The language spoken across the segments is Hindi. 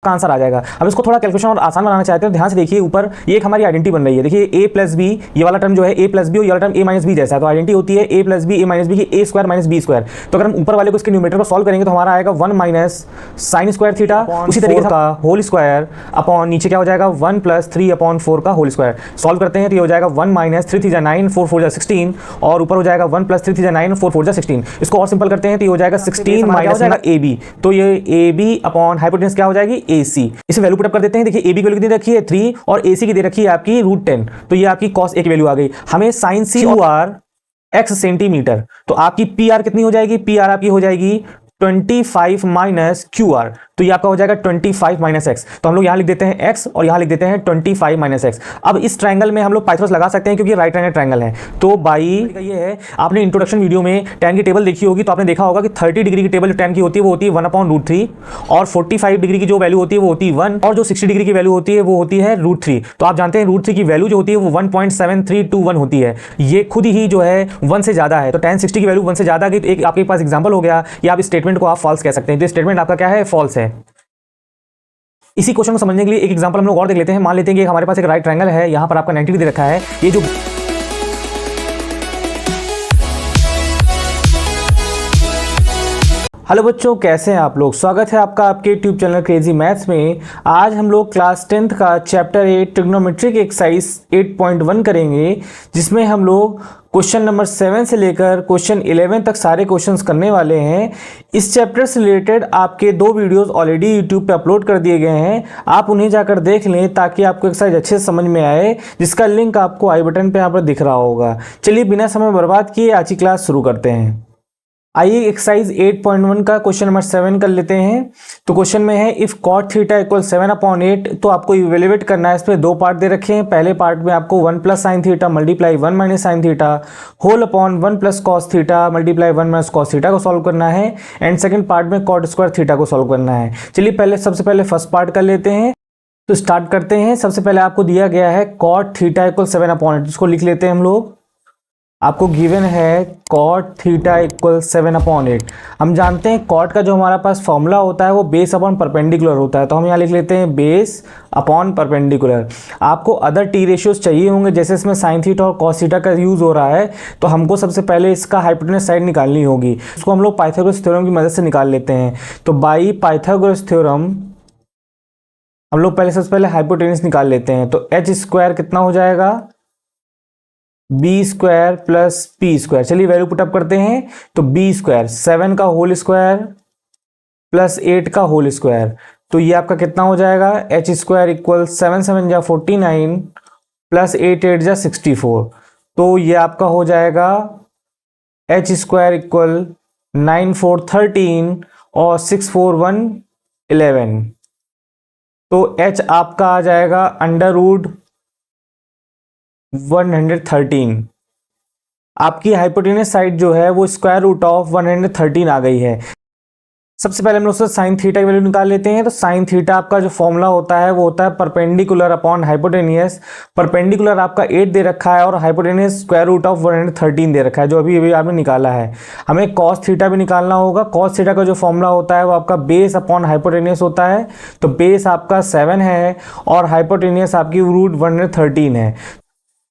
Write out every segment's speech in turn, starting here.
का आंसर आ जाएगा। अब इसको थोड़ा कैलकुलेशन और आसान बनाना चाहते हैं, ध्यान से देखिए ऊपर ये एक हमारी आइडेंटिटी बन रही है। देखिए a प्लस बी, ये वाला टर्म जो है a प्लस बी और ये वाला टर्म a माइनस बी जैसा है, तो आइडेंटिटी होती है a plus b, a minus b की a square minus b square. तो अगर हम ऊपर वाले को इसके न्यूमरेटर को सॉल्व करेंगे तो हमारा आएगा 1 माइनस साइन स्क्वायर थीटा, उसी तरीके से का होल स्क्वायर अपॉन नीचे क्या हो जाएगा 1 प्लस 3/4 का होल स्क्वायर। सॉल्व करते हैं तो ये हो जाएगा 1 माइनस 3 3 जा 9, 4 4 जा 16 और ऊपर हो जाएगा 1 प्लस 3 3 जा 9, 4 4 जा 16। इसको और सिंपल करते हैं तो ये हो जाएगा 16 माइनस ए बी, तो ये ए बी अपॉन हाइपोटेन्यूज क्या हो जाएगी ए सी। इसे वैल्यू पुट अप कर देते हैं। देखिए ए बी की वैल्यू कितनी रखी है 3 और ए सी की दे रखी है आपकी √10, तो ये आपकी cos a की वैल्यू आ गई। हमें साइन सी और x सेंटीमीटर, तो आपकी पी आर कितनी हो जाएगी, पी आर आपकी हो जाएगी 25 माइनस क्यू आर, तो ये आपका हो जाएगा 25 माइनस एक्स। तो हम लोग यहाँ लिख देते हैं x और यहाँ लिख देते हैं 25 माइनस एक्स। अब इस ट्रायंगल में हम लोग पाइथागोरस लगा सकते हैं क्योंकि राइट एंगल ट्रायंगल है। तो बाई ये है, आपने इंट्रोडक्शन वीडियो में tan की टेबल देखी होगी, तो आपने देखा होगा कि 30 डिग्री की टेबल जो tan की होती है वो होती है 1/√3 और 45 डिग्री की जो वैल्यू होती है वो होती है 1 और जो 60 डिग्री की वैल्यू होती है वो होती है √3। तो आप जानते हैं √3 की वैल्यू जो होती है वो 1.7321 होती है, ये खुद ही जो है 1 से ज्यादा है। तो tan 60 की वैल्यू 1 से ज्यादा गई तो एक आपके पास एग्जाम्पल हो गया, या आप इस स्टेटमेंट को आप फॉल्स कह सकते हैं। तो स्टेटमेंट आपका क्या है, फॉल्स है। इसी क्वेश्चन को समझने के लिए एक एग्जांपल हम लोग और देख लेते हैं। मान लेते हैं कि हमारे पास एक राइट ट्रायंगल है, यहां पर आपका 90 दे रखा है। ये जो हेलो बच्चों, कैसे हैं आप लोग? स्वागत है आपका आपके यूट्यूब चैनल क्रेजी मैथ्स में। आज हम लोग क्लास 10th का चैप्टर 8 ट्रिग्नोमेट्रिक एक्सरसाइज 8.1 करेंगे, जिसमें हम लोग क्वेश्चन नंबर 7 से लेकर क्वेश्चन 11 तक सारे क्वेश्चंस करने वाले हैं। इस चैप्टर से रिलेटेड आपके 2 वीडियोस ऑलरेडी यूट्यूब पे अपलोड कर दिए गए हैं, आप उन्हें जाकर देख लें ताकि आपको एक्सरसाइज अच्छे से समझ में आए, जिसका लिंक आपको आई बटन पे यहाँ पर दिख रहा होगा। चलिए बिना समय बर्बाद किए आज की क्लास शुरू करते हैं। आइए एक्सरसाइज 8.1 का क्वेश्चन नंबर 7 कर लेते हैं। तो क्वेश्चन में है इफ cot थीटा इक्वल 7/8, तो आपको इवेल्युएट करना है। इस पे 2 पार्ट दे रखे हैं। पहले पार्ट में आपको 1 plus sine theta multiply 1 minus sine theta whole upon 1 plus cos theta multiply 1 minus cos theta को सॉल्व करना है, एंड सेकंड पार्ट में cot स्क्वायर थीटा को सॉल्व करना है। चलिए सबसे पहले फर्स्ट पार्ट कर लेते हैं। तो स्टार्ट करते हैं। सबसे पहले आपको दिया गया है cot थीटा इक्वल 7/8, इसको लिख लेते हैं हम लोग। आपको गिवन है cot थीटा इक्वल 7/8। हम जानते हैं cot का जो हमारा पास फॉर्मूला होता है वो बेस अपॉन परपेंडिकुलर होता है, तो हम यहाँ लिख लेते हैं बेस अपॉन परपेंडिकुलर। आपको अदर टी रेशियोज चाहिए होंगे, जैसे इसमें साइन थीटा और कॉस थीटा का यूज हो रहा है, तो हमको सबसे पहले इसका हाइपोटेनस साइड निकालनी होगी। इसको हम लोग पाइथागोरस थ्योरम की मदद से निकाल लेते हैं। तो बाई पाइथागोरस थ्योरम हम लोग सबसे पहले हाइपोटेनस निकाल लेते हैं। तो एच स्क्वायर कितना हो जाएगा, b square plus p square. चलिए वैल्यू पुटअप करते हैं। तो बी स्क्वायर 7 का होल स्क्वायर प्लस 8 का होल स्क्वायर, तो ये आपका कितना हो जाएगा, एच स्क्वायर इक्वल 7 7 जा 49 प्लस 8 8 जा 64। तो ये आपका हो जाएगा एच स्क्वायर इक्वल 9 4 13 और 6 4 1 11। तो एच आपका आ जाएगा √113। आपकी हाइपोटेनस साइड जो है वो स्क्वायर रूट ऑफ 113 आ गई है। सबसे पहले हम लोग साइन थीटा की वैल्यू निकाल लेते हैं। तो साइन थीटा आपका जो फॉर्मूला होता है वो होता है परपेंडिकुलर अपॉन हाइपोटेनियस। परपेंडिकुलर आपका 8 दे रखा है और हाइपोटेनियस स्क्वायर रूट ऑफ 113 दे रखा है, जो अभी आपने निकाला है। हमें कॉस थीटा भी निकालना होगा। कॉस थीटा का जो फॉर्मूला होता है वो आपका बेस अपॉन हाइपोटेनियस होता है। तो बेस आपका 7 है और हाइपोटेनियस आपकी √113 है।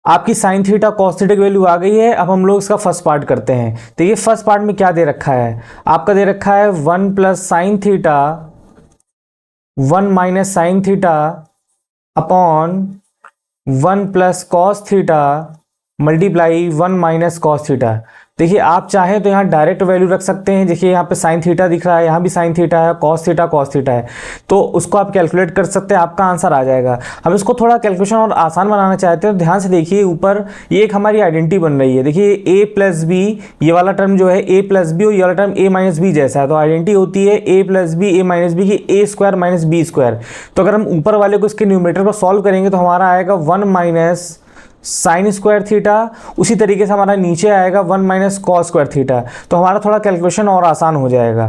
आपकी साइन थीटा कॉस थीटा की वैल्यू आ गई है। अब हम लोग इसका फर्स्ट पार्ट करते हैं। तो ये फर्स्ट पार्ट में क्या दे रखा है, आपका दे रखा है 1 plus sine theta 1 minus sine theta upon 1 plus cos theta multiply 1 minus cos theta. देखिए आप चाहें तो यहाँ डायरेक्ट वैल्यू रख सकते हैं। देखिए यहाँ पे साइन थीटा दिख रहा है, यहाँ भी साइन थीटा है, कॉस थीटा है, तो उसको आप कैलकुलेट कर सकते हैं, आपका आंसर आ जाएगा। हम इसको थोड़ा कैलकुलेशन और आसान बनाना चाहते हैं, तो ध्यान से देखिए ऊपर ये एक हमारी आइडेंटिटी बन रही है। देखिए a प्लस बी, ये वाला टर्म जो है a प्लस बी और ये वाला टर्म a माइनस बी जैसा है, तो आइडेंटिटी होती है a plus b a minus b की a square minus b square. तो अगर हम ऊपर वाले को इसके न्यूमरेटर को सॉल्व करेंगे तो हमारा आएगा 1 माइनस साइन स्क्वायर थीटा, उसी तरीके से हमारा नीचे आएगा 1 माइनस कॉस स्क्वायर थीटा। तो हमारा थोड़ा कैलकुलेशन और आसान हो जाएगा।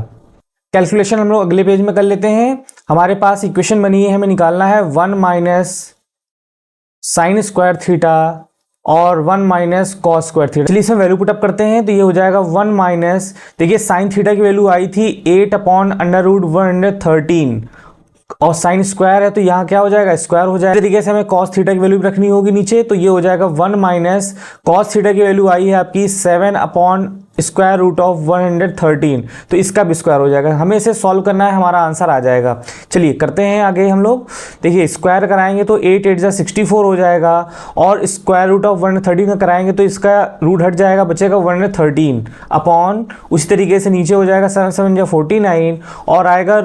कैलकुलेशन हम लोग अगले पेज में कर लेते हैं। हमारे पास इक्वेशन बनी है, हमें निकालना है 1 माइनस साइन स्क्वायर थीटा और 1 माइनस कॉस स्क्वायर थीटा। चलिए इसमें वैल्यू पुटअप करते हैं। तो ये हो जाएगा 1 माइनस, देखिए साइन थीटा की वैल्यू आई थी 8/√113 और साइन स्क्वायर है तो यहाँ क्या हो जाएगा, स्क्वायर हो जाएगा। इस तरीके से हमें कॉस थीटा की वैल्यू भी रखनी होगी नीचे, तो ये हो जाएगा 1 माइनस कॉस थीटा की वैल्यू आई है आपकी 7 अपॉन स्क्वायर रूट ऑफ 113, तो इसका भी स्क्वायर हो जाएगा। हमें इसे सॉल्व करना है, हमारा आंसर आ जाएगा। चलिए करते हैं आगे हम लोग। देखिए स्क्वायर कराएंगे तो 8 8 जा 64 हो जाएगा, और स्क्वायर रूट ऑफ 113 का कराएंगे तो इसका रूट हट जाएगा, बचेगा 113 अपॉन, उसी तरीके से नीचे हो जाएगा 7 7 जा 49, और आएगा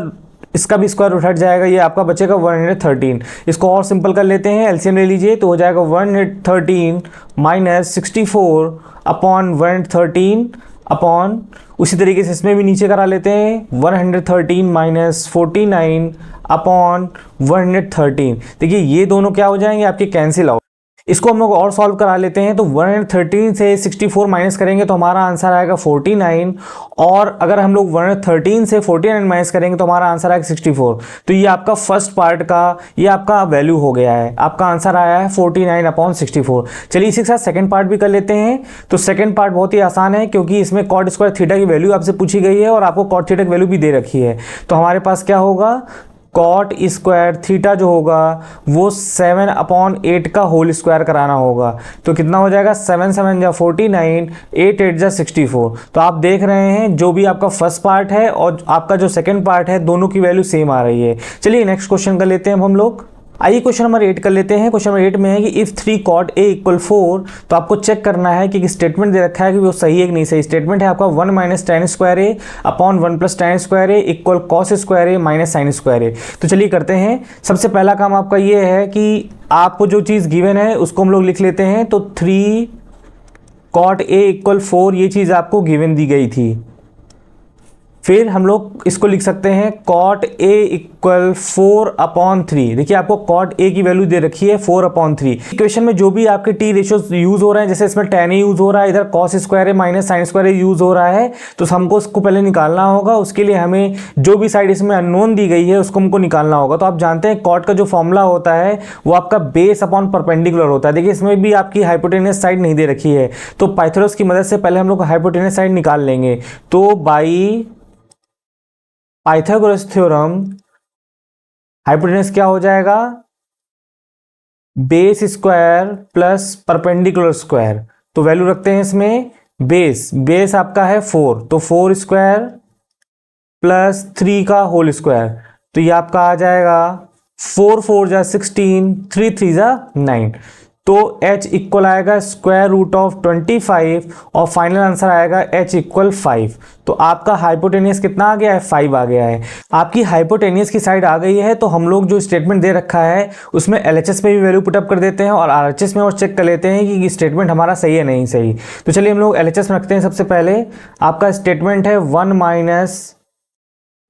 इसका भी स्क्वायर रूट हट जाएगा, ये आपका बचेगा 113। इसको और सिंपल कर लेते हैं, एलसीएम ले लीजिए, तो हो जाएगा 113 माइनस 64 अपॉन 113 अपॉन, उसी तरीके से इसमें भी नीचे करा लेते हैं 113 माइनस 49 अपॉन 113। देखिए ये दोनों क्या हो जाएंगे आपके, कैंसिल आउट। इसको हम लोग और सॉल्व करा लेते हैं, तो 113 से 64 माइनस करेंगे तो हमारा आंसर आएगा 49, और अगर हम लोग 113 से 49 माइनस करेंगे तो हमारा आंसर आएगा 64। तो ये आपका फर्स्ट पार्ट का ये आपका वैल्यू हो गया है, आपका आंसर आया है 49 अपॉन 64। चलिए इसी के साथ सेकंड पार्ट भी कर लेते हैं। तो सेकंड पार्ट बहुत ही आसान है, क्योंकि इसमें कॉट स्क्वायर थीटा की वैल्यू आपसे पूछी गई है और आपको कॉट थीटा की वैल्यू भी दे रखी है। तो हमारे पास क्या होगा, कॉट स्क्वायर थीटा जो होगा वो 7 अपॉन 8 का होल स्क्वायर कराना होगा। तो कितना हो जाएगा, 7 7 जा 49, 8 8 जा 64। तो आप देख रहे हैं जो भी आपका फर्स्ट पार्ट है और आपका जो सेकंड पार्ट है, दोनों की वैल्यू सेम आ रही है। चलिए नेक्स्ट क्वेश्चन कर लेते हैं हम लोग। आइए क्वेश्चन नंबर 8 कर लेते हैं। क्वेश्चन नंबर 8 में है कि इफ 3 cot a इक्वल 4, तो आपको चेक करना है कि स्टेटमेंट दे रखा है कि वो सही है कि नहीं सही। स्टेटमेंट है आपका 1 माइनस tan स्क्वायर ए अपॉन 1 प्लस tan स्क्वायर ए इक्वल कॉस स्क्वायर ए माइनस साइन स्क्वायर ए। तो चलिए करते हैं। सबसे पहला काम आपका ये है कि आपको जो चीज़ गिवन है उसको हम लोग लिख लेते हैं। तो 3 cot a इक्वल 4 ये चीज़ आपको गिवन दी गई थी। फिर हम लोग इसको लिख सकते हैं cot a इक्वल 4 अपॉन 3। देखिए आपको cot a की वैल्यू दे रखी है 4 अपॉन 3। इक्वेशन में जो भी आपके टी रेशियो यूज हो रहे हैं, जैसे इसमें tan a यूज हो रहा है, इधर cos square a minus sine square a use हो रहा है, तो हमको उसको पहले निकालना होगा। उसके लिए हमें जो भी साइड इसमें अननोन दी गई है उसको हमको निकालना होगा। तो आप जानते हैं cot का जो फॉर्मूला होता है वो आपका बेस अपॉन परपेंडिकुलर होता है। देखिए इसमें भी आपकी हाइपोटेनस साइड नहीं दे रखी है, तो पाइथागोरस की मदद से पहले हम लोग हाइपोटेनस साइड निकाल लेंगे। तो बाई पाइथागोरस थ्योरम हाइपोटेनस क्या हो जाएगा, base square plus perpendicular square. तो वैल्यू रखते हैं इसमें, बेस आपका है 4, तो 4 स्क्वायर प्लस 3 का होल स्क्वायर। तो ये आपका आ जाएगा 4 4 जा 16, 3 3 जा 9। तो h इक्वल आएगा स्क्वायर रूट ऑफ 25 और फाइनल आंसर आएगा h इक्वल 5। तो आपका हाइपोटेनियस कितना आ गया है, 5 आ गया है। आपकी हाइपोटेनियस की साइड आ गई है, तो हम लोग जो स्टेटमेंट दे रखा है उसमें LHS में भी वैल्यू पुटअप कर देते हैं और RHS में और चेक कर लेते हैं कि स्टेटमेंट हमारा सही है नहीं सही। तो चलिए हम लोग LHS में रखते हैं। सबसे पहले आपका स्टेटमेंट है 1 माइनस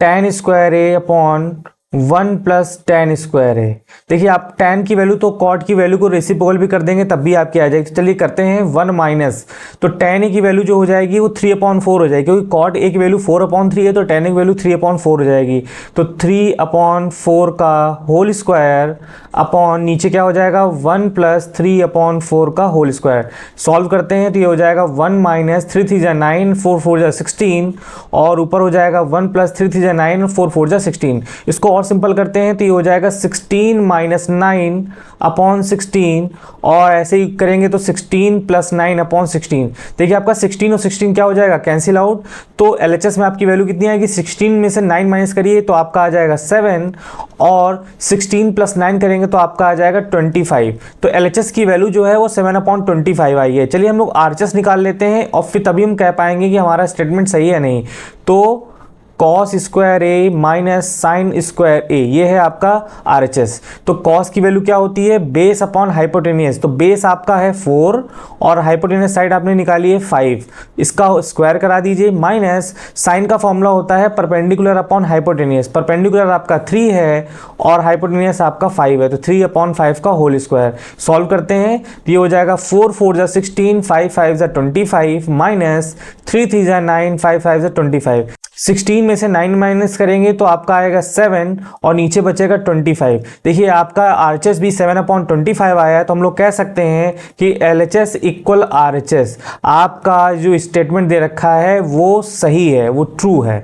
tan स्क्वायर ए अपॉन 1 प्लस tan स्क्वायर है। देखिए आप tan की वैल्यू तो cot की वैल्यू को रेसिप्रोकल भी कर देंगे तब भी आपकी आ जाएगी। तो चलिए करते हैं 1 माइनस, तो tan a की वैल्यू जो हो जाएगी वो 3 अपॉन 4 हो जाएगी, क्योंकि cot a की वैल्यू 4 अपॉन 3 है, तो tan a की वैल्यू 3 अपॉन 4 हो जाएगी। तो 3 अपॉन 4 का होल स्क्वायर अपॉन नीचे क्या हो जाएगा 1 प्लस 3 अपॉन 4 का होल स्क्वायर। सॉल्व करते हैं तो ये हो जाएगा 1 माइनस 3 3 जा 9, 4 4 जा 16, और ऊपर हो जाएगा 1 प्लस 3 3 जा 9, 4 4 जा 16। इसको और सिंपल करते हैं तो ये हो जाएगा 16 माइनस 9 अपॉन 16, और ऐसे ही करेंगे तो 16 प्लस 9 अपॉन 16। देखिए आपका 16 और 16 क्या हो जाएगा, कैंसिल आउट। तो LHS में आपकी वैल्यू कितनी आएगी, 16 में से 9 माइनस करिए तो आपका आ जाएगा 7, और 16 प्लस 9 करेंगे तो आपका आ जाएगा 25। तो LHS की वैल्यू जो है वो 7 अपॉन 25 आई है। चलिए हम लोग RHS निकाल लेते हैं और फिर तभी हम कह पाएंगे कि हमारा स्टेटमेंट सही है नहीं। तो कॉस स्क्वायर ए माइनस साइन स्क्वायर ए, ये है आपका RHS। तो कॉस की वैल्यू क्या होती है, बेस अपॉन हाइपोटेनियस। तो बेस आपका है 4 और हाइपोटेनियस साइड आपने निकाली है 5, इसका स्क्वायर करा दीजिए, माइनस साइन का फॉर्मूला होता है परपेंडिकुलर अपॉन हाइपोटेनियस। परपेंडिकुलर आपका 3 है और हाइपोटेनियस आपका 5 है, तो 3 अपॉन 5 का होल स्क्वायर। सॉल्व करते हैं तो ये हो जाएगा 4 4 जा 16, 5 5 जा 25, माइनस 3 3 जा 9, 5 5 जा 25। 16 में से 9 माइनस करेंगे तो आपका आएगा 7 और नीचे बचेगा 25। देखिए आपका RHS भी 7 अपॉन 25 आया है, तो हम लोग कह सकते हैं कि LHS इक्वल RHS। आपका जो स्टेटमेंट दे रखा है वो सही है, वो ट्रू है।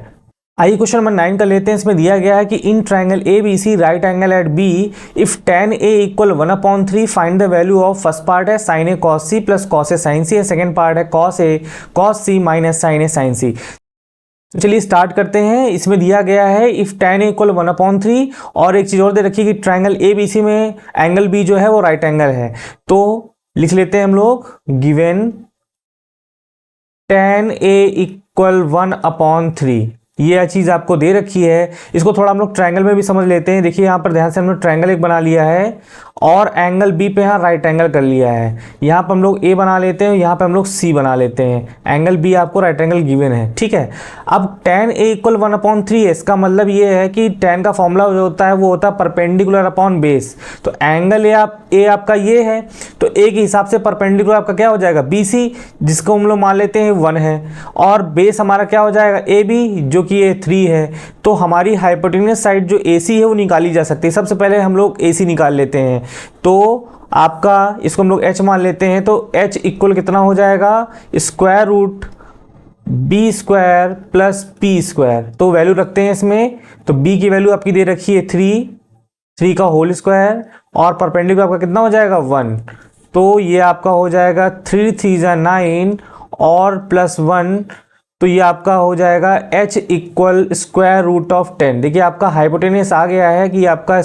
आइए क्वेश्चन नंबर 9 कर लेते हैं। इसमें दिया गया है कि in triangle A B C right angle at B if tan a equal 1/3 find the value of first part है sin a cos c प्लस cos a sin c है, सेकेंड पार्ट है cos a cos c minus sin a sin c। तो चलिए स्टार्ट करते हैं। इसमें दिया गया है इफ tan a इक्वल 1/3 और एक चीज और दे रखी है कि ट्राइंगल ए बी सी में एंगल बी जो है वो राइट एंगल है। तो लिख लेते हैं हम लोग गिवन tan a इक्वल 1/3, ये चीज आपको दे रखी है। इसको थोड़ा हम लोग ट्रायंगल में भी समझ लेते हैं। देखिए यहाँ पर ध्यान से हम लोग ट्रायंगल एक बना लिया है और एंगल बी पे यहाँ राइट एंगल कर लिया है। यहाँ पर हम लोग ए बना लेते हैं, यहाँ पे हम लोग सी बना लेते हैं। एंगल बी आपको राइट एंगल गिवन है, ठीक है। अब tan a इक्वल 1/3 है, इसका मतलब ये है कि tan का फॉर्मूला जो होता है वो होता है परपेंडिकुलर अपॉन बेस। तो एंगल ए आपका ये है, तो ए के हिसाब से परपेंडिकुलर आपका क्या हो जाएगा BC, जिसको हम लोग मान लेते हैं 1 है, और बेस हमारा क्या हो जाएगा AB, जो कि ये 3 है। तो हमारी हाइपोटेन्यूस साइड जो AC है वो निकाली जा सकती है। सबसे पहले हम लोग AC निकाल लेते हैं। तो आपका इसको हम लोग H मान लेते हैं, तो H इक्वल कितना हो जाएगा, square root B square plus P square. तो वैल्यू रखते हैं इसमें। तो B की वैल्यू आपकी दे रखी है 3 का होल स्क्वायर, और परपेंडिकुलर आपका कितना हो जाएगा 1। तो ये आपका हो जाएगा 3 3 9 और प्लस 1, तो ये आपका हो जाएगा H equal square root of 10। देखिए आपका हाइपोटेन्यूस आ गया है कि आपका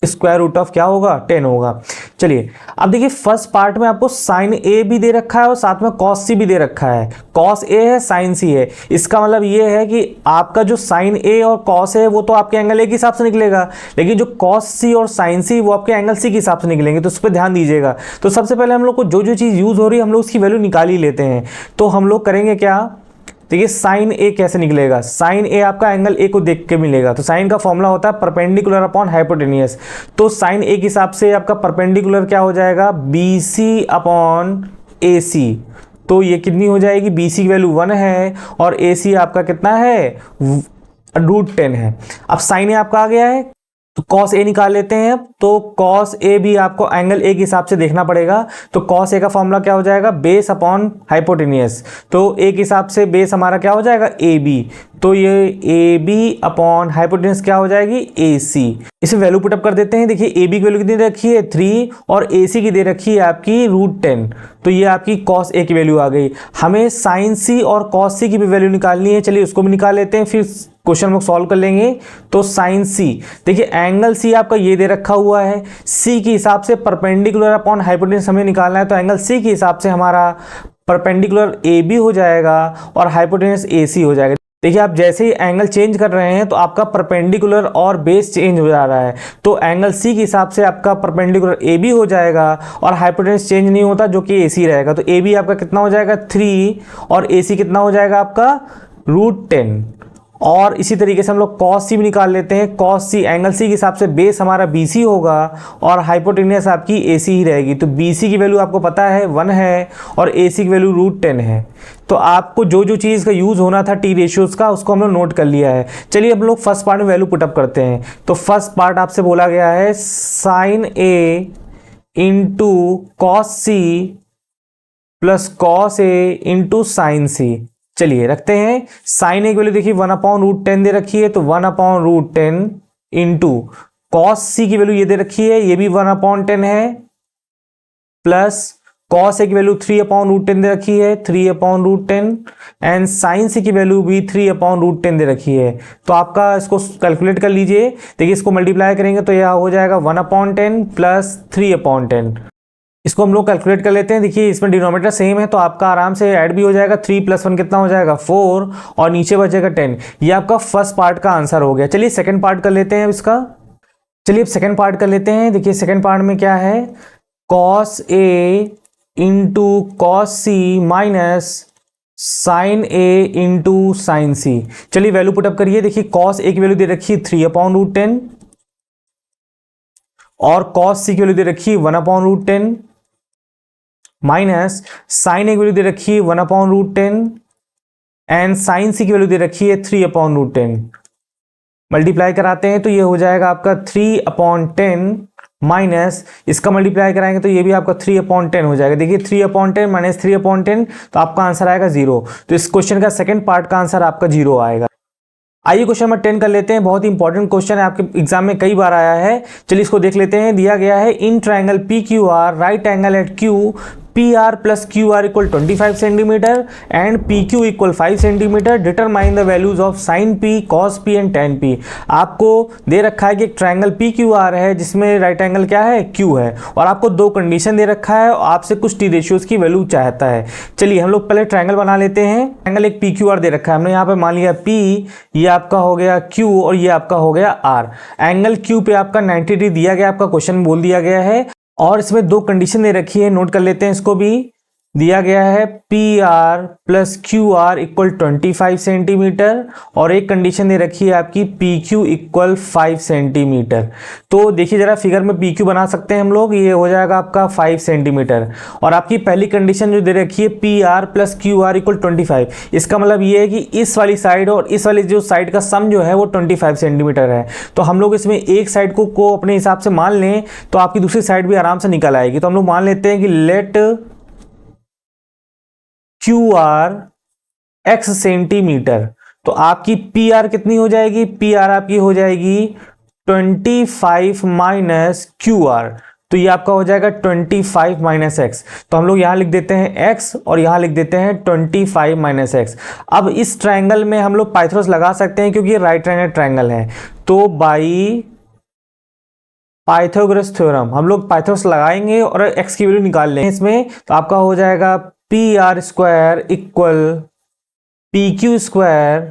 स्क्वायर रूट ऑफ क्या होगा 10 होगा। चलिए अब देखिए फर्स्ट पार्ट में आपको साइन ए भी दे रखा है और साथ में कॉस सी भी दे रखा है। कॉस ए है साइन सी है, इसका मतलब ये है कि आपका जो साइन ए और कॉस है वो तो आपके एंगल ए के हिसाब से निकलेगा, लेकिन जो कॉस सी और साइन सी वो आपके एंगल सी के हिसाब से निकलेंगे। तो उस पर ध्यान दीजिएगा। तो सबसे पहले हम लोग को जो जो चीज़ यूज हो रही है हम लोग उसकी वैल्यू निकाल ही लेते हैं। तो हम लोग करेंगे क्या, देखिए साइन ए कैसे निकलेगा। साइन ए आपका एंगल ए को देख के मिलेगा। तो साइन का फॉर्मूला होता है परपेंडिकुलर अपॉन हाइपोटेन्यूस। तो साइन ए के हिसाब से आपका परपेंडिकुलर क्या हो जाएगा, BC अपॉन AC। तो ये कितनी हो जाएगी, BC की वैल्यू 1 है और AC आपका कितना है, √10 है। अब साइन ए आपका आ गया है, तो कॉस ए निकाल लेते हैं। तो कॉस ए भी आपको एंगल ए के हिसाब से देखना पड़ेगा। तो कॉस ए का फॉर्मूला क्या हो जाएगा, बेस अपॉन हाइपोटेन्यूस। तो ए के हिसाब से बेस हमारा क्या हो जाएगा AB। तो ये AB अपॉन हाइपोटेन्यूस क्या हो जाएगी AC। इसे वैल्यू पुटअप कर देते हैं। देखिए AB की वैल्यू कितनी दे रखी है 3 और AC की दे रखी है आपकी √10। तो ये आपकी कॉस ए की वैल्यू आ गई। हमें साइन सी और कॉस सी की भी वैल्यू निकालनी है। चलिए उसको भी निकाल लेते हैं, फिर क्वेश्चन हम सॉल्व कर लेंगे। तो साइन सी, देखिए एंगल सी आपका ये दे रखा हुआ है, सी के हिसाब से परपेंडिकुलर अपॉन हाइपोटेन्यूस हमें निकालना है। तो एंगल सी के हिसाब से हमारा परपेंडिकुलर AB हो जाएगा और हाइपोटेन्यूस AC हो जाएगा। देखिए आप जैसे ही एंगल चेंज कर रहे हैं तो आपका परपेंडिकुलर और बेस चेंज हो जा रहा है। तो एंगल सी के हिसाब से आपका परपेंडिकुलर AB हो जाएगा और हाइपोटेन्यूस चेंज नहीं होता, जो कि AC रहेगा। तो AB आपका कितना हो जाएगा 3 और AC कितना हो जाएगा आपका √10। और इसी तरीके से हम लोग कॉस सी भी निकाल लेते हैं। कॉस सी एंगल सी के हिसाब से बेस हमारा BC होगा और हाइपोटेन्यूस आपकी AC ही रहेगी। तो BC की वैल्यू आपको पता है 1 है और AC की वैल्यू √10 है। तो आपको जो जो चीज़ का यूज़ होना था T रेशियोज का उसको हम लोग नोट कर लिया है। चलिए अब लोग फर्स्ट पार्ट में वैल्यू पुटअप करते हैं। तो फर्स्ट पार्ट आपसे बोला गया है sine A into cos C plus cos A into sine C. चलिए रखते हैं। साइन ए की वैल्यू देखिए 1/√10 दे रखी है, तो 1/√10 इंटू कॉस सी की वैल्यू ये दे रखी है, ये भी 1/10 है, प्लस कॉस ए की वैल्यू 3/√10 दे रखी है, 3/10, एंड साइन सी की वैल्यू भी 3/10 दे रखी है। तो आपका इसको कैलकुलेट कर लीजिए। देखिए इसको मल्टीप्लाई करेंगे तो यह हो जाएगा 1/10 प्लस 3/10। इसको हम लोग कैलकुलेट कर लेते हैं। देखिए इसमें डिनोमिनेटर सेम है तो आपका आराम से ऐड भी हो जाएगा। 3 + 1 कितना हो जाएगा 4 और नीचे बचेगा 10। ये आपका फर्स्ट पार्ट का आंसर हो गया। चलिए सेकंड पार्ट कर लेते हैं इसका। चलिए अब सेकंड पार्ट कर लेते हैं। देखिए सेकंड पार्ट में क्या है, cos A into cos C minus sine A into sine C. चलिए वैल्यू पुटअप करिए। देखिए कॉस A की वैल्यू दे रखी है 3/√10 और कॉस सी की वैल्यू दे रखी है 1/√10 माइनस साइन ए की वैल्यू दे रखी है 1/√10 एंड साइन सी की वैल्यू दे रखी है 3/10। मल्टीप्लाई कराते हैं तो ये हो जाएगा आपका 3/10 माइनस इसका मल्टीप्लाई कराएंगे तो ये भी आपका 3/10 हो जाएगा। देखिए 3/10 माइनस 3/10 तो आपका आंसर आएगा 0। तो इस क्वेश्चन का सेकंड पार्ट का आंसर आपका 0 आएगा। आइए क्वेश्चन नंबर 10 कर लेते हैं। बहुत ही इंपॉर्टेंट क्वेश्चन है, आपके एग्जाम में कई बार आया है। चलिए इसको देख लेते हैं। दिया गया है in triangle P Q R right angle at Q P R plus Q R equal 25 centimetre and P Q equal 5 centimetre, determine the values of sine P, cos P and tan P. आपको दे रखा है कि एक ट्राइंगल पी क्यू आर है जिसमें राइट एंगल क्या है, क्यू है, और आपको दो कंडीशन दे रखा है और आपसे कुछ टी रेशियोज की वैल्यू चाहता है। चलिए हम लोग पहले ट्राइंगल बना लेते हैं। ट्राइंगल एक पी क्यू आर दे रखा है, हमने यहाँ पे मान लिया पी, ये आपका हो गया क्यू और ये आपका हो गया आर। एंगल क्यू पे आपका 90 डिग्री दिया गया, आपका क्वेश्चन बोल दिया गया है, और इसमें दो कंडीशन दे रखी है, नोट कर लेते हैं इसको भी। दिया गया है P R plus Q R equal 25 centimetre और एक कंडीशन दे रखी है आपकी पी क्यू इक्वल 5 सेंटीमीटर। तो देखिए जरा फिगर में पी क्यू बना सकते हैं हम लोग, ये हो जाएगा आपका 5 सेंटीमीटर। और आपकी पहली कंडीशन जो दे रखी है P R plus Q R equal 25, इसका मतलब ये है कि इस वाली साइड और इस वाली जो साइड का सम जो है वो 25 सेंटीमीटर है। तो हम लोग इसमें एक साइड को अपने हिसाब से मान लें तो आपकी दूसरी साइड भी आराम से निकल आएगी। तो हम लोग मान लेते हैं कि let Q R x centimetre. तो आपकी पी आर कितनी हो जाएगी, पी आर आपकी हो जाएगी 25 माइनस क्यू आर, तो ये आपका हो जाएगा 25 माइनस एक्स। तो हम लोग यहां लिख देते हैं एक्स और यहां लिख देते हैं 25 माइनस एक्स। अब इस ट्राइंगल में हम लोग पाइथागोरस लगा सकते हैं क्योंकि ये राइट एंगल ट्राइंगल है। तो बाई पाइथागोरस थ्योरम हम लोग पाइथागोरस लगाएंगे और एक्स की वैल्यू निकाल लेंगे इसमें। तो आपका हो जाएगा P R square equal P Q square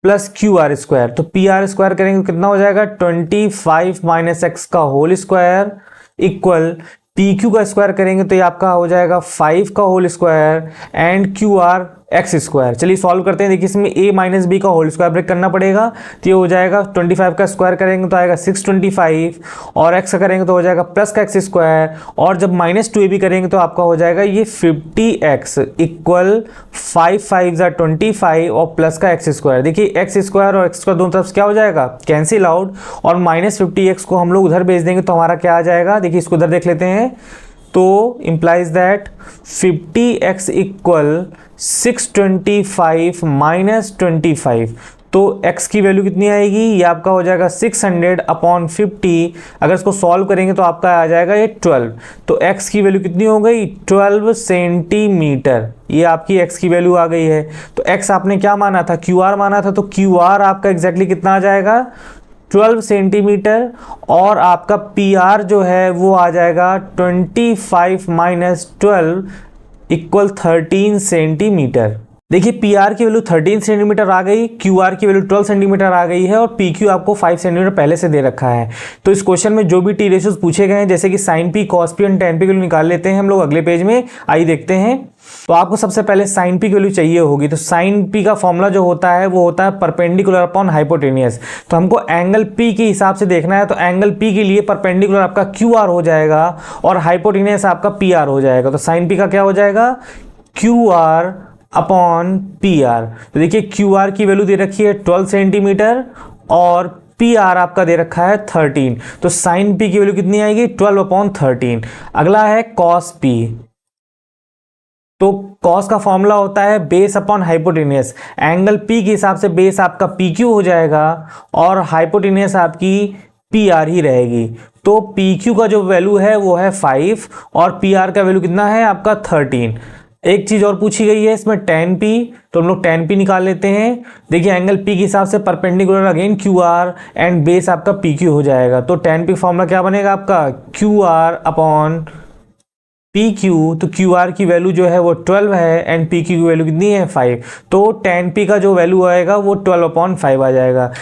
plus Q R square. तो पी आर स्क्वायर करेंगे तो कितना हो जाएगा 25 माइनस एक्स का whole square equal P Q का स्क्वायर करेंगे तो ये आपका हो जाएगा 5 का whole square and Q R x square. चलिए सॉल्व करते हैं। देखिए इसमें a माइनस बी का होल स्क्वायर ब्रेक करना पड़ेगा, तो ये हो जाएगा 25 का स्क्वायर करेंगे तो आएगा 625 और x का करेंगे तो हो जाएगा प्लस का एक्स स्क्वायर, और जब माइनस 2ab करेंगे तो आपका हो जाएगा ये 50x इक्वल 5 5 25 और प्लस का एक्स स्क्वायर। देखिए एक्स स्क्वायर और एक्स स्क्वायर दोनों तरफ क्या हो जाएगा, कैंसिल आउट, और माइनस 50x को हम लोग उधर भेज देंगे तो हमारा क्या आ जाएगा। देखिए इसको उधर देख लेते हैं। तो implies that 50x equal 625 minus 25। तो x की वैल्यू कितनी आएगी, ये आपका हो जाएगा 600 अपॉन 50। अगर इसको सॉल्व करेंगे तो आपका आ जाएगा ये 12। तो x की वैल्यू कितनी हो गई 12 सेंटीमीटर, ये आपकी x की वैल्यू आ गई है। तो x आपने क्या माना था, QR माना था, तो QR आपका एग्जैक्टली कितना आ जाएगा 12 सेंटीमीटर, और आपका PR जो है वो आ जाएगा 25 माइनस 12 इक्वल 13 सेंटीमीटर। देखिए PR की वैल्यू 13 सेंटीमीटर आ गई, QR की वैल्यू 12 सेंटीमीटर आ गई है, और PQ आपको 5 सेंटीमीटर पहले से दे रखा है। तो इस क्वेश्चन में जो भी टी रेशियोज पूछे गए हैं, जैसे कि साइन पी, कॉस पी और टेन पी की वैल्यू निकाल लेते हैं हम लोग अगले पेज में। आइए देखते हैं। तो आपको सबसे पहले साइन पी की वैल्यू चाहिए होगी। तो साइन पी का फॉर्मूला जो होता है वो होता है परपेंडिकुलर अपॉन हाइपोटेनियस। तो हमको एंगल पी के हिसाब से देखना है, तो एंगल पी के लिए परपेंडिकुलर आपका क्यू आर हो जाएगा और हाइपोटेनियस आपका पी आर हो जाएगा। तो साइन पी का क्या हो जाएगा, Q R upon P R. तो देखिए क्यू आर की वैल्यू दे रखी है 12 सेंटीमीटर और पी आर आपका दे रखा है 13। तो साइन पी की वैल्यू कितनी आएगी 12 अपॉन 13। अगला है कॉस पी। तो कॉस का फॉर्मूला होता है base upon hypotenuse. Angle P के हिसाब से बेस आपका पी क्यू हो जाएगा और हाइपोटेनियस आपकी पी आर ही रहेगी। तो पी क्यू का जो वैल्यू है वो है 5 और पी आर का वैल्यू कितना है आपका 13। एक चीज और पूछी गई है इसमें टेन पी, तो हम लोग टेन पी निकाल लेते हैं। देखिए एंगल पी के हिसाब से perpendicular again Q R and base आपका पी क्यू हो जाएगा। तो टेन पी फॉर्मूला क्या बनेगा आपका Q R upon P Q. तो क्यू आर की वैल्यू जो है वो 12 है एंड पी क्यू की वैल्यू कितनी है 5। तो टेन पी का जो वैल्यू आएगा वो 12 अपॉन 5 आ जाएगा।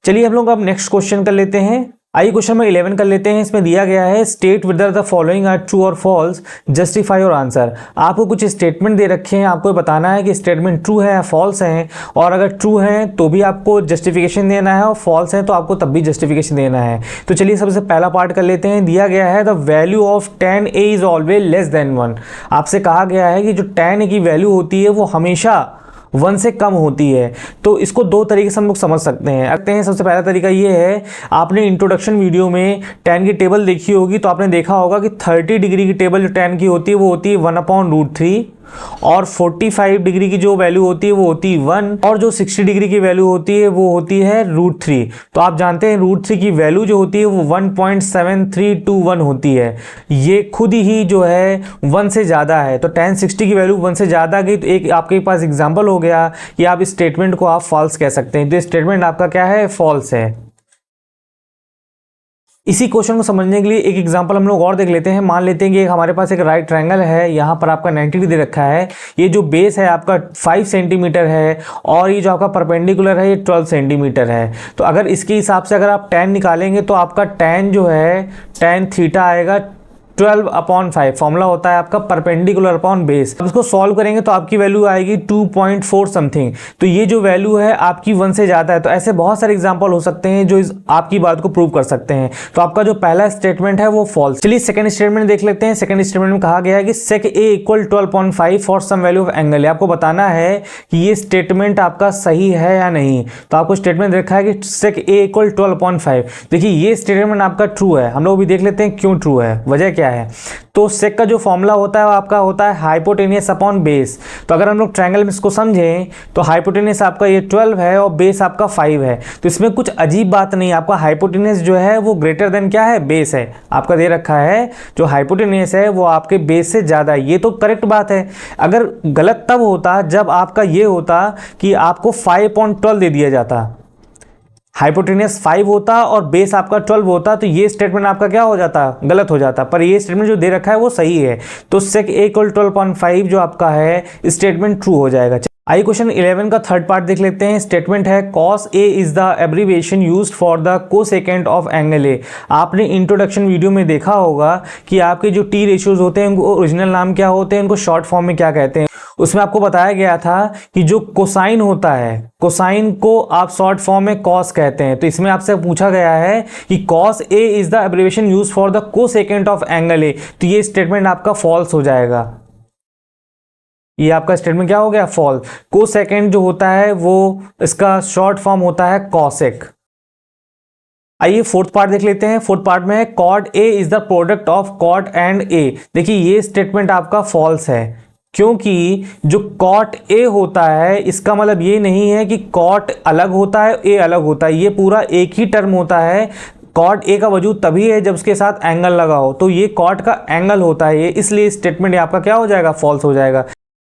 चलिए हम लोग अब नेक्स्ट क्वेश्चन कर लेते हैं। आइए क्वेश्चन नंबर 11 कर लेते हैं। इसमें दिया गया है state whether the following are true और फॉल्स, जस्टिफाई योर आंसर। आपको कुछ स्टेटमेंट दे रखे हैं, आपको बताना है कि स्टेटमेंट ट्रू है या फॉल्स है, और अगर ट्रू है तो भी आपको जस्टिफिकेशन देना है और फॉल्स है तो आपको तब भी जस्टिफिकेशन देना है। तो चलिए सबसे पहला पार्ट कर लेते हैं। दिया गया है the value of tan a is always less than 1। आपसे कहा गया है कि जो tan a की वैल्यू होती है वो हमेशा 1 से कम होती है। तो इसको दो तरीके से हम लोग समझ सकते हैं। सबसे पहला तरीका ये है, आपने इंट्रोडक्शन वीडियो में tan की टेबल देखी होगी, तो आपने देखा होगा कि 30 डिग्री की टेबल जो tan की होती है वो होती है 1/√3। और 45 डिग्री की जो वैल्यू होती है वो होती है 1, और जो 60 डिग्री की वैल्यू होती है वो होती है √3। तो आप जानते हैं √3 की वैल्यू जो होती है वो 1.7321 होती है। ये खुद ही जो है 1 से ज़्यादा है, तो tan 60 की वैल्यू 1 से ज़्यादा गई तो एक आपके पास एग्जाम्पल हो गया कि आप इस स्टेटमेंट को आप फॉल्स कह सकते हैं। तो स्टेटमेंट आपका क्या है, फॉल्स है। इसी क्वेश्चन को समझने के लिए एक एग्जांपल हम लोग और देख लेते हैं। मान लेते हैं कि हमारे पास एक राइट ट्रायंगल है, यहाँ पर आपका 90 डिग्री दे रखा है। ये जो बेस है आपका 5 सेंटीमीटर है और ये जो आपका परपेंडिकुलर है ये 12 सेंटीमीटर है। तो अगर इसके हिसाब से अगर आप tan निकालेंगे तो आपका tan जो है tan थीटा आएगा 12/5। फॉर्मूला होता है आपका परपेंडिकुलर अपॉन बेस। अब इसको सॉल्व करेंगे तो आपकी वैल्यू आएगी 2.4 समथिंग। तो ये जो वैल्यू है आपकी 1 से ज़्यादा है। तो ऐसे बहुत सारे एग्जांपल हो सकते हैं जो आपकी बात को प्रूव कर सकते हैं। तो आपका जो पहला स्टेटमेंट है वो फॉल्स। चलिए सेकंड स्टेटमेंट देख लेते हैं। सेकंड स्टेटमेंट में कहा गया है कि sec a = 12.5 for some value of angle. आपको बताना है कि ये स्टेटमेंट आपका सही है या नहीं। तो आपको स्टेटमेंट देखा है कि sec a = 12.5। देखिए ये स्टेटमेंट आपका ट्रू है। हम लोग भी देख लेते हैं क्यों ट्रू है, वजह क्या है। तो सेक का जो फॉर्मूला होता है वो आपका होता है हाइपोटेनियस अपॉन बेस। तो अगर हम लोग ट्रायंगल में इसको समझें तो हाइपोटेनियस आपका ये 12 है और बेस आपका 5 है। तो इसमें कुछ अजीब बात नहीं, आपका हाइपोटेनियस जो है वो ग्रेटर देन क्या है, बेस है। आपका दे रखा है जो हाइपोटेनियस है वो आपके बेस से ज़्यादा है। ये तो करेक्ट बात है। अगर गलत तब होता जब आपका ये होता कि आपको 5/12 दे दिया जाता, हाइपोटेनियस 5 होता और बेस आपका 12 होता, तो ये स्टेटमेंट आपका क्या हो जाता, गलत हो जाता। पर ये स्टेटमेंट जो दे रखा है वो सही है। तो sec a = 12.5 जो आपका है स्टेटमेंट ट्रू हो जाएगा। आइए क्वेश्चन 11 का थर्ड पार्ट देख लेते हैं। स्टेटमेंट है cos a is the abbreviation used for the cosecant of angle a। आपने इंट्रोडक्शन वीडियो में देखा होगा कि आपके जो टी रेशियोज होते हैं उनको ओरिजिनल नाम क्या होते हैं, उनको शॉर्ट फॉर्म में क्या कहते हैं। उसमें आपको बताया गया था कि जो कोसाइन होता है, कोसाइन को आप शॉर्ट फॉर्म में कॉस कहते हैं। तो इसमें आपसे पूछा गया है कि cos a is the abbreviation used for the cosecant of angle a। तो ये स्टेटमेंट आपका फॉल्स हो जाएगा। ये आपका स्टेटमेंट क्या हो गया, फॉल्स। कोसेकेंट जो होता है वो इसका शॉर्ट फॉर्म होता है कॉसेक। आइए फोर्थ पार्ट देख लेते हैं। फोर्थ पार्ट में है cot a is the product of cot and a। देखिए ये स्टेटमेंट आपका फॉल्स है, क्योंकि जो cot a होता है इसका मतलब ये नहीं है कि cot अलग होता है, a अलग होता है। ये पूरा एक ही टर्म होता है। cot a का वजूद तभी है जब उसके साथ एंगल लगा हो, तो ये cot का एंगल होता है ये, इसलिए स्टेटमेंट आपका क्या हो जाएगा, फॉल्स हो जाएगा।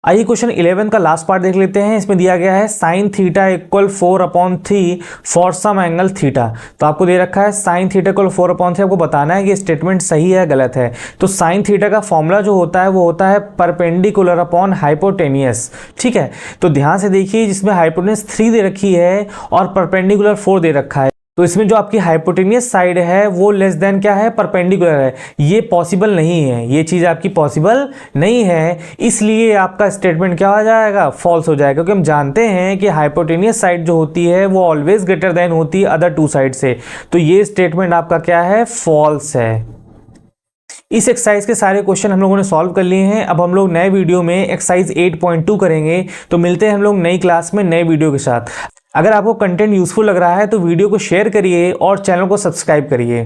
आइए क्वेश्चन 11 का लास्ट पार्ट देख लेते हैं। इसमें दिया गया है sin theta = 4/3 for some angle theta. तो आपको दे रखा है sin थीटा = 4/3। आपको बताना है कि स्टेटमेंट सही है गलत है। तो sin थीटा का फॉर्मूला जो होता है वो होता है परपेंडिकुलर अपॉन हाइपोटेनियस। ठीक है, तो ध्यान से देखिए जिसमें हाइपोटेनियस 3 दे रखी है और परपेंडिकुलर 4 दे रखा है। तो इसमें जो आपकी हाइपोटेनियस साइड है वो लेस देन क्या है, परपेंडिकुलर है। ये पॉसिबल नहीं है, ये चीज़ आपकी पॉसिबल नहीं है, इसलिए आपका स्टेटमेंट क्या हो जाएगा, फॉल्स हो जाएगा। क्योंकि हम जानते हैं कि हाइपोटेनियस साइड जो होती है वो ऑलवेज ग्रेटर देन होती है अदर टू साइड से। तो ये स्टेटमेंट आपका क्या है, फॉल्स है। इस एक्सरसाइज के सारे क्वेश्चन हम लोगों ने सॉल्व कर लिए हैं। अब हम लोग नए वीडियो में एक्सरसाइज 8.2 करेंगे। तो मिलते हैं हम लोग नई क्लास में नए वीडियो के साथ। अगर आपको कंटेंट यूजफुल लग रहा है तो वीडियो को शेयर करिए और चैनल को सब्सक्राइब करिए।